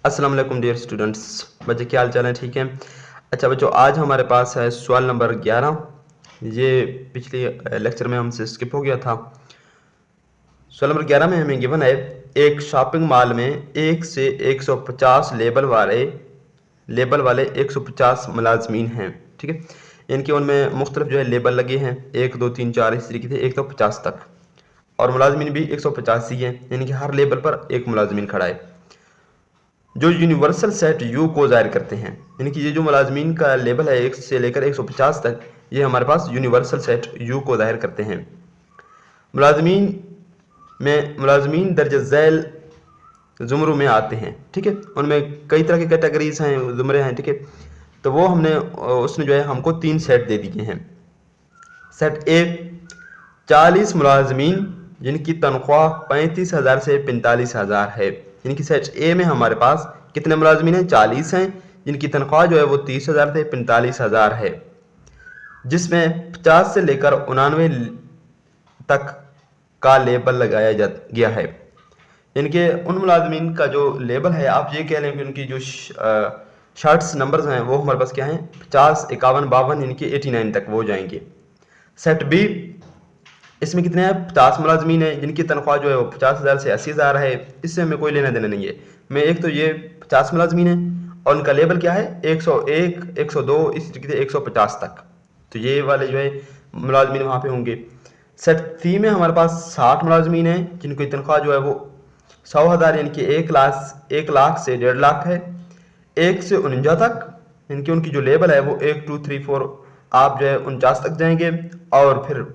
अस्सलाम वालेकुम dear students. बच्चे क्या हाल चाल है? ठीक है। अच्छा बच्चों, आज हमारे पास है सवाल नंबर 11। ये पिछले लेक्चर में हमसे स्किप हो गया था। सवाल नंबर 11 में हमें गिवन है, एक शॉपिंग मॉल में 1 से 150 लेबल वाले 150 मुलाजमीन हैं। ठीक है, इनके उनमें मुख्तलिफ जो है लेबल लगे हैं, 1 2 3 4 इस तरीके से 150 तक, और मुलाजमीन भी 150 ही हैं, यानी कि हर लेबल पर एक मुलाजमीन खड़ा है जो यूनिवर्सल सेट यू को ज़ाहिर करते हैं। यानी कि ये जो मुलाजमीन का लेबल है 1 से लेकर 150 तक, ये हमारे पास यूनिवर्सल सेट यू को ज़ाहिर करते हैं। मुलाजमीन दर्ज झैल ज़ुमरों में आते हैं। ठीक है, उनमें कई तरह की कैटेगरीज हैं, ज़ुमरे हैं। ठीक है, तो वो उसने जो है हमको 3 सेट दे दिए हैं। सेट ए 40 मुलाजमीन जिनकी तनख्वाह 35,000 से 45,000 है। यानी कि सेट ए में हमारे पास कितने मुलाजमीन हैं? 40 हैं, जिनकी तनख्वाह जो है वो 30,000 से 45,000 है, जिसमें 50 से लेकर 99 तक का लेबल लगाया गया है। इनके उन मुलाजमीन का जो लेबल है, आप ये कह लें कि उनकी जो शर्ट्स नंबर्स हैं वो हमारे पास क्या हैं? 50, 51, 52, इनके 89 तक वो जाएंगे। सेट बी, इसमें कितने हैं? 50 मुलाजमीन हैं जिनकी तनख्वाह जो है वो 50,000 से 80,000 है। इससे हमें कोई लेना देना नहीं है। मैं एक तो ये 50 मुलाजमीन हैं और उनका लेबल क्या है? 101, 102, इस तरीके से 150 तक। तो ये वाले जो है मुलाजमीन वहाँ पे होंगे। सेट सी में हमारे पास 60 मुलाजमीन हैं जिनकी तनख्वाह जो है वो 100,000 यानी कि 1 लाख से 1.5 लाख है। 1 से 49 तक इनकी उनकी जो लेबल है वो 1 2 3 4 आप जो है 49 तक जाएंगे, और फिर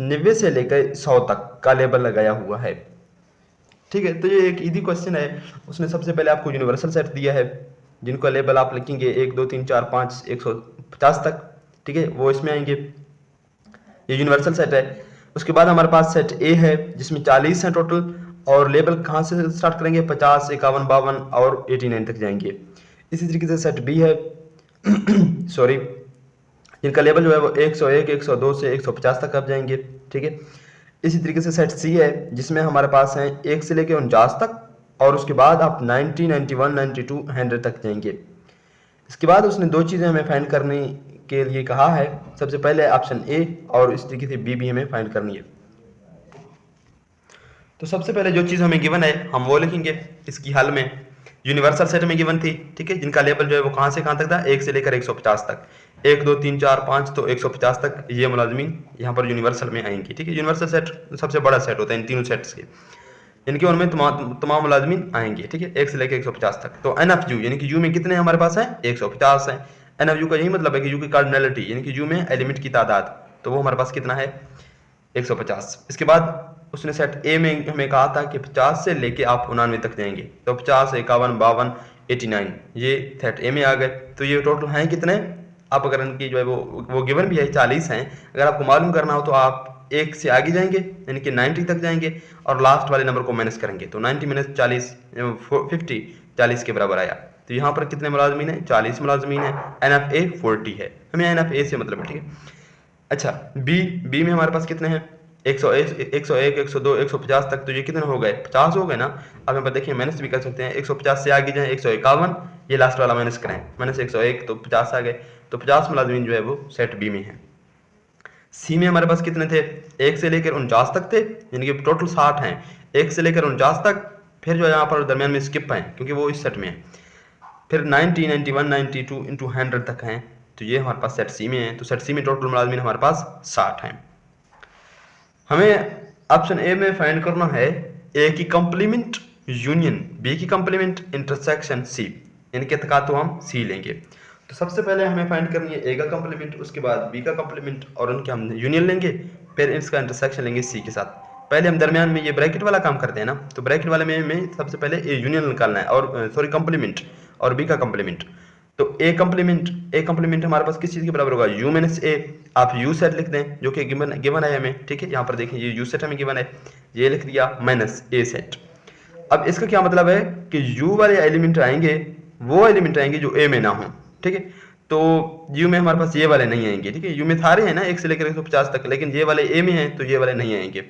90 से लेकर 100 तक का लेबल लगाया हुआ है। ठीक है, तो ये एक इजी क्वेश्चन है। उसने सबसे पहले आपको यूनिवर्सल सेट दिया है जिनका लेबल आप लिखेंगे 1 2 3 4 5 150 तक। ठीक है, वो इसमें आएंगे, ये यूनिवर्सल सेट है। उसके बाद हमारे पास सेट ए है जिसमें 40 हैं टोटल, और लेबल कहाँ से स्टार्ट करेंगे? 50, 51, 52 और 89 तक जाएंगे। इसी तरीके से सेट बी है सॉरी, जिनका लेबल जो है वो 101, 102 से 150 तक आप जाएंगे। ठीक है, इसी तरीके से सेट सी है जिसमें हमारे पास हैं 1 से लेकर 49 तक, और उसके बाद आप 90, 91, 92, 100 तक जाएंगे। इसके बाद उसने 2 चीज़ें हमें फाइंड करने के लिए कहा है। सबसे पहले ऑप्शन ए, और इस तरीके से बी भी हमें फाइंड करनी है। तो सबसे पहले जो चीज़ हमें गिवन है हम वो लिखेंगे इसकी हल में। यूनिवर्सल सेट में गिवन थी, ठीक है, जिनका लेबल जो है वो कहाँ से कहाँ तक था? 1 से लेकर 150 तक। 1 2 3 4 5 तो 150 तक ये मुलाजमीन यहाँ पर यूनिवर्सल में आएंगी। ठीक है, यूनिवर्सल सेट सबसे बड़ा सेट होता है इन तीनों सेट्स के, इनके उनमें तमाम मुलाजमीन आएंगे। ठीक है, 1 से लेकर 150 तक। तो एन एफ यू यानी कि यू में कितने हमारे पास है? 150 है। एन एफ यू का यही मतलब है कि यू की कार्डिनलिटी यानी कि यू में एलिमेंट की तादाद, तो वो हमारे पास कितना है? 150। इसके बाद उसने सेट ए में हमें कहा था कि 50 से लेके आप 99 तक जाएंगे, तो 50, 51, 52, 89 ये सेट ए में आ गए। तो ये टोटल हैं कितने? आप अगर इनकी जो है वो गिवन भी है 40 हैं, अगर आपको मालूम करना हो तो आप 1 से आगे जाएंगे यानी कि 90 तक जाएंगे और लास्ट वाले नंबर को माइनस करेंगे, तो 90 - 40 50 40 के बराबर आया। तो यहाँ पर कितने मुलाजमीन है? 40 मुलाजमीन है। एन एफ ए 40 है, हमें एन एफ ए से मतलब है। ठीक है, अच्छा बी में हमारे पास कितने हैं? 101, 102, 150 तक, तो ये कितने हो गए? 50 हो गए ना। अब यहाँ पर देखिए माइनस भी कर सकते हैं, 150 से आगे जाए 151, ये लास्ट वाला माइनस करें, -101 तो 50 आ गए। तो 50 मुलाजमीन जो है वो सेट बी में है। सी में हमारे पास कितने थे? 1 से लेकर 49 तक थे, यानी कि टोटल 60 हैं। 1 से लेकर 49 तक, फिर जो है यहाँ पर दरमियान में स्किप हैं क्योंकि वो इस सेट में है। फिर 90, 91, 92 इंटू 100 तक हैं, तो ये हमारे पास सेट सी में है। तो सेट सी में टोटल मुलाजमीन हमारे पास 60 हैं। हमें ऑप्शन ए में फाइंड करना है ए की कंप्लीमेंट यूनियन बी की कंप्लीमेंट इंटरसेक्शन सी, इनके तका तो हम सी लेंगे। तो सबसे पहले हमें फाइंड करनी है ए का कंप्लीमेंट, उसके बाद बी का कंप्लीमेंट और उनके हम यूनियन लेंगे, फिर इसका इंटरसेक्शन लेंगे सी के साथ। पहले हम दरमियान में ये ब्रैकेट वाला काम करते हैं ना, तो ब्रैकेट वाले में सबसे पहले ए यूनियन निकालना है, और सॉरी कंप्लीमेंट, और बी का कंप्लीमेंट। तो ए कंप्लीमेंट हमारे पास किस चीज़ के बराबर होगा? यू माइनस ए। आप यू सेट लिख दें जो कि गिवन है हमें। ठीक है, यहाँ पर देखें ये यू सेट हमें गिवन है, ये लिख दिया माइनस ए सेट। अब इसका क्या मतलब है कि यू वाले एलिमेंट आएंगे, वो एलिमेंट आएंगे जो ए में ना हो। ठीक है, तो यू में हमारे पास ये वाले नहीं आएंगे। ठीक है, यू में सारे हैं ना 1 से लेकर 150 तक, लेकिन ये वाले ए में हैं तो ये वाले नहीं आएंगे।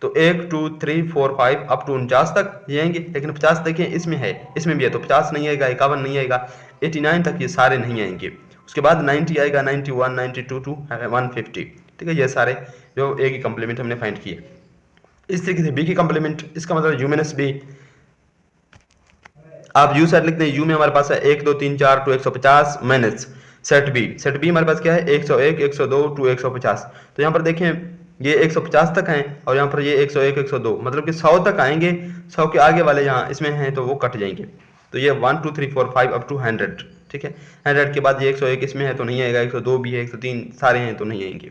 तो 1 2 3 4 5 अप टू 49 तक ये आएंगे, लेकिन 50 देखिए इसमें है, इसमें भी है, तो 50 नहीं आएगा, 51 नहीं आएगा, 89 तक ये सारे नहीं आएंगे। उसके बाद 90 आएगा, 91 92 टू 150, ठीक है। ये सारे जो ए की कंप्लीमेंट हमने फाइंड किए। इस तरीके से बी की कंप्लीमेंट, इसका मतलब यू माइनस बी, आप यू सेट लिखते हैं, यू में हमारे पास है 1 2 3 4 टू 150 माइनस सेट बी हमारे पास क्या है 101 102 टू 150। तो यहाँ पर देखें ये 150 तक हैं और यहाँ पर ये 101 102, मतलब कि 100 तक आएंगे, 100 के आगे वाले यहाँ इसमें हैं तो वो कट जाएंगे। तो ये 1 2 3 4 5 अप टू 100, ठीक है। 100 के बाद ये 101 इसमें है तो नहीं आएगा, 102 भी है, 103 सारे हैं तो नहीं आएंगे।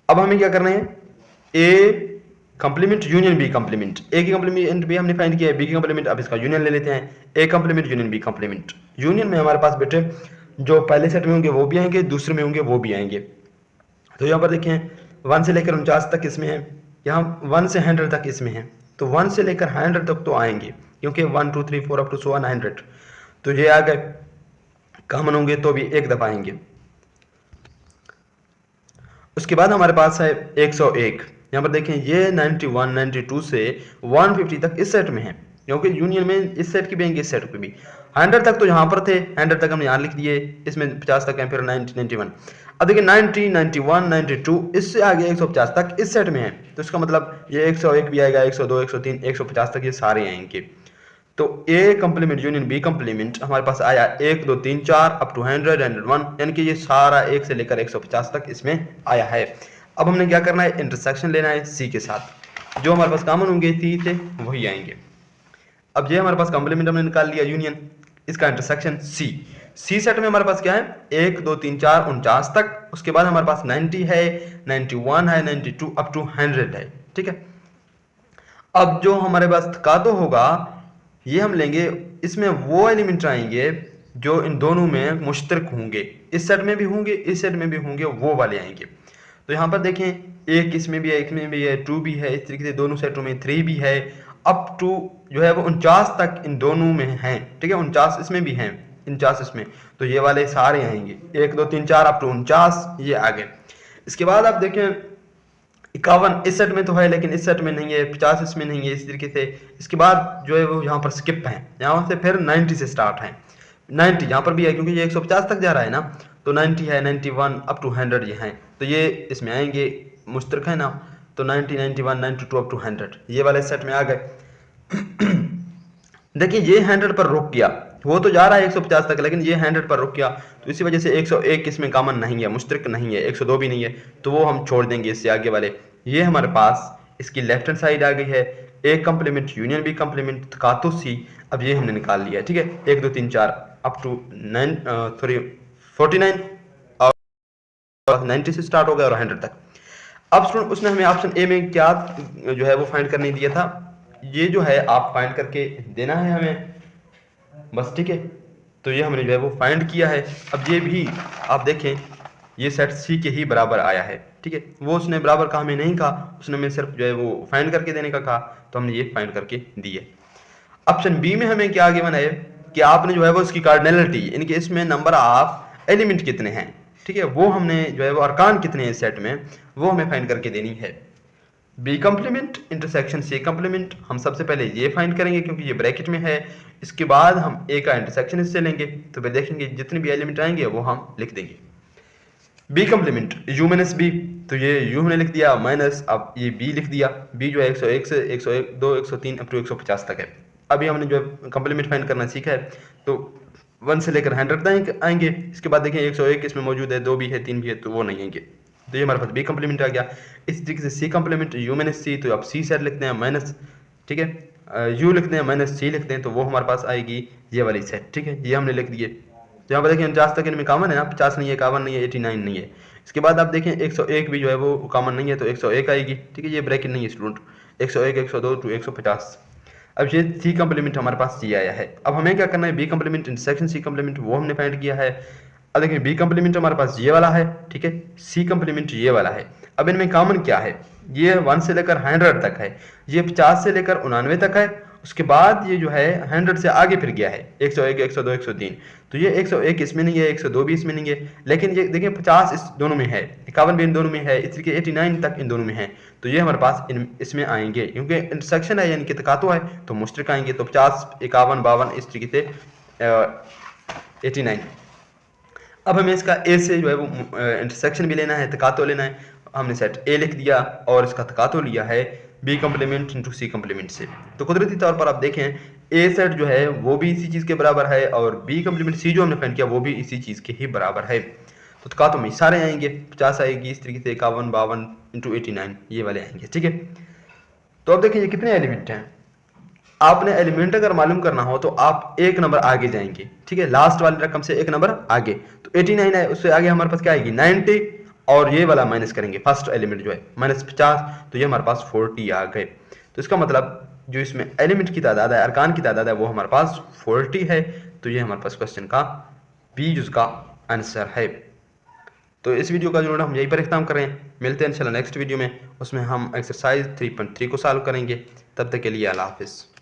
अब हमें क्या करना है, ए कंप्लीमेंट यूनियन बी कंप्लीमेंट, ए की कंप्लीमेंट बी हमने फाइंड किया है, बी की कंप्लीमेंट अब इसका यूनियन ले लेते हैं, A complement union B complement. Union में हमारे पास बेटे जो पहले सेट में होंगे वो भी आएंगे, दूसरे में होंगे वो भी आएंगे। तो यहाँ पर देखें 1 से लेकर 49 तक इसमें है, यहाँ 1 से 100 तक इसमें है, तो 1 से लेकर 100 तक तो आएंगे, क्योंकि 1 2 3 4 अप टू 100, तो ये आ गए कॉमन होंगे तो भी एक दफा आएंगे। उसके बाद हमारे पास है 101, यहाँ पर देखें ये 91 92 से 150 तक इस सेट में है, क्योंकि यूनियन में इस सेट की भी आएंगे, इस सेट की भी। 100 तक तो यहाँ पर थे, 100 तक हमने यहाँ लिख दिए, इसमें 50 तक है, फिर 90 91। अब देखिए 90 91 92 इससे आगे 150 तक इस सेट में है, तो इसका मतलब ये 101 भी आएगा, 102 103 150 तक ये सारे आएंगे। तो ए कंप्लीमेंट यूनियन बी कंप्लीमेंट हमारे पास आया 1 2 3 4 अप टू 100 101, यानी कि ये सारा 1 से लेकर 150 तक इसमें आया है। अब हमने क्या करना है, इंटरसेक्शन लेना है सी के साथ, जो हमारे पास कॉमन होंगे सी थे वही आएंगे। अब ये हमारे पास कंप्लीमेंट हमने निकाल लिया यूनियन, इसका इंटरसेक्शन सी सेट में हमारे पास क्या है 1 2 3 4 49 तक, उसके बाद हमारे पास 90 है, 91 है, 92 अप टू 100 है, ठीक है। अब जो हमारे पास तकादो होगा ये हम लेंगे, इसमें वो एलिमेंट आएंगे जो इन दोनों में मुश्तरक होंगे, इस सेट में भी होंगे इस सेट में भी होंगे, वो वाले आएंगे। तो यहाँ पर देखें एक इसमें भी है, एक में भी है, 2 भी है, इस तरीके से दोनों सेटों में 3 भी है, अप टू जो है वो 49 तक इन दोनों में हैं, ठीक है। 49 इसमें भी हैं, 49 इसमें, तो ये वाले सारे आएंगे 1 2 3 4 अप टू 49 ये आ गए। इसके बाद आप देखें 51 इस सेट में तो है लेकिन इस सेट में नहीं है, 50 इसमें नहीं है, इस तरीके से। इसके बाद जो है वो यहाँ पर स्किप है, यहाँ से फिर 90 से स्टार्ट है, 90 यहाँ पर भी है क्योंकि ये 150 तक जा रहा है ना, तो 90 है, 91 अप टू 100 ये हैं, तो ये इसमें आएंगे, मुश्तरक है ना, तो 90 91 92 अप टू 100 ये वाले सेट में आ गए। देखिए ये 100 पर रुक गया, वो तो जा रहा है 150 तक, लेकिन ये 100 पर रुक गया, तो इसी वजह से 101 इसमें कॉमन नहीं है, मुश्तरक नहीं है, 102 भी नहीं है, तो वो हम छोड़ देंगे इससे आगे वाले। ये हमारे पास इसकी लेफ्ट हैंड साइड आ गई है, ए कंप्लीमेंट यूनियन बी कंप्लीमेंट तकातो सी, अब ये हमने निकाल लिया, ठीक है। 1 2 3 4 अप टू 49 और 90 से स्टार्ट हो गया और 100 तक। अब स्टूडेंट उसने हमें ऑप्शन ए में क्या जो है वो फाइंड करने दिया था, ये जो है आप फाइंड करके देना है हमें बस, ठीक है। तो ये हमने जो है वो फाइंड किया है। अब ये भी आप देखें ये सेट सी के ही बराबर आया है, ठीक है। वो उसने बराबर का हमें नहीं कहा, उसने हमें सिर्फ जो है वो फाइंड करके देने का कहा, तो हमने ये फाइंड करके दिए। ऑप्शन बी में हमें क्या गिवन है कि आपने जो है वो इसकी कार्डिनलिटी, यानी कि इसमें नंबर ऑफ एलिमेंट कितने हैं, ठीक है, वो हमने जो है वो अरकान कितने हैं इस सेट में, वो हमें फाइंड करके देनी है। B complement intersection C complement हम सबसे पहले ये फाइंड करेंगे क्योंकि ये ब्रैकेट में है, इसके बाद हम ए का इंटरसेक्शन इससे लेंगे, तो फिर देखेंगे जितने भी एलिमेंट आएंगे वो हम लिख देंगे। B complement U minus B, तो ये यू हमने लिख दिया माइनस, अब ये बी लिख दिया, बी जो है 101 से 101 2 103 अप टू 150 तक है। अभी हमने जो है कंप्लीमेंट फाइंड करना सीखा है, तो 1 से लेकर 100 तक आएंगे। इसके बाद देखें 101 इसमें मौजूद है, 2 भी है 3 भी है, तो वो नहीं आएंगे, तो ये हमारे पास बी कंप्लीमेंट आ गया। इस तरीके से सी कंप्लीमेंट यू माइनस सी, तो आप सी सेट लिखते हैं माइनस, ठीक है, यू लिखते हैं माइनस सी लिखते हैं, तो वो हमारे पास आएगी ये वाली सेट, ठीक है, ये हमने लिख दिए। तो यहाँ पर देखें 49 तक इनमें कॉमन है ना, 50 नहीं है, 51 नहीं है, 89 नहीं है। इसके बाद आप देखें 101 भी जो है वो कॉमन नहीं है, तो 101 आएगी, ठीक है, ये ब्रैकेट नहीं है स्टूडेंट, 101 102 टू 150। अब ये सी कंप्लीमेंट हमारे पास सी आया है। अब हमें क्या करना है, B complement intersection C complement वो हमने फाइंड किया है। अब देखिए बी कंप्लीमेंट हमारे पास ये वाला है, ठीक है, सी कंप्लीमेंट ये वाला है। अब इनमें कॉमन क्या है, ये 1 से लेकर 100 तक है, ये 50 से लेकर 99 तक है, उसके बाद ये जो है 100 से आगे फिर गया है 101, 102, 103, तो ये 101 इसमें नहीं है, 102 भी इसमें नहीं है, लेकिन ये देखिए 50 इस दोनों में है, 51 भी इन दोनों में है, इस तरीके 89 तक इन दोनों में है, तो ये हमारे पास इसमें आएंगे क्योंकि इंटरसेक्शन है यानी कि तकातो है तो मुश्तरक आएंगे, तो 50, 51, 52 इस तरीके से 89। अब हमें इसका ए से जो है वो इंटरसेक्शन भी लेना है, तकातो लेना है, हमने सेट ए लिख दिया और इसका तकातो लिया है बी कम्प्लीमेंट इंटू सी कम्प्लीमेंट से। तो कुदरती तौर पर आप देखें ए सेट जो है वो भी इसी चीज़ के बराबर है और बी कम्प्लीमेंट सी जो हमने फाइंड किया वो भी इसी चीज़ के ही बराबर है। तो तकातो में सारे आएंगे, 50 आएगी इस तरीके से, 51, 52 इंटू 89 ये वाले आएंगे, ठीक है। तो अब देखिए ये कितने एलिमेंट हैं, आपने एलिमेंट अगर मालूम करना हो तो आप एक नंबर आगे जाएंगे, ठीक है, लास्ट वाली रकम से एक नंबर आगे, तो 89 है, उससे आगे हमारे पास क्या आएगी 90 और ये वाला माइनस करेंगे फर्स्ट एलिमेंट जो है -50, तो ये हमारे पास 40 आ गए। तो इसका मतलब जो इसमें एलिमेंट की तादाद है, अरकान की तादाद है, वो हमारे पास 40 है, तो ये हमारे पास क्वेश्चन का बी जुज़ का आंसर है। तो इस वीडियो का जो हम यहीं पर इख्तिताम करें, मिलते हैं इंशाल्लाह नेक्स्ट वीडियो में, उसमें हम एक्सरसाइज 3.3 को सॉल्व करेंगे। तब तक के लिए अल्लाह हाफिज़।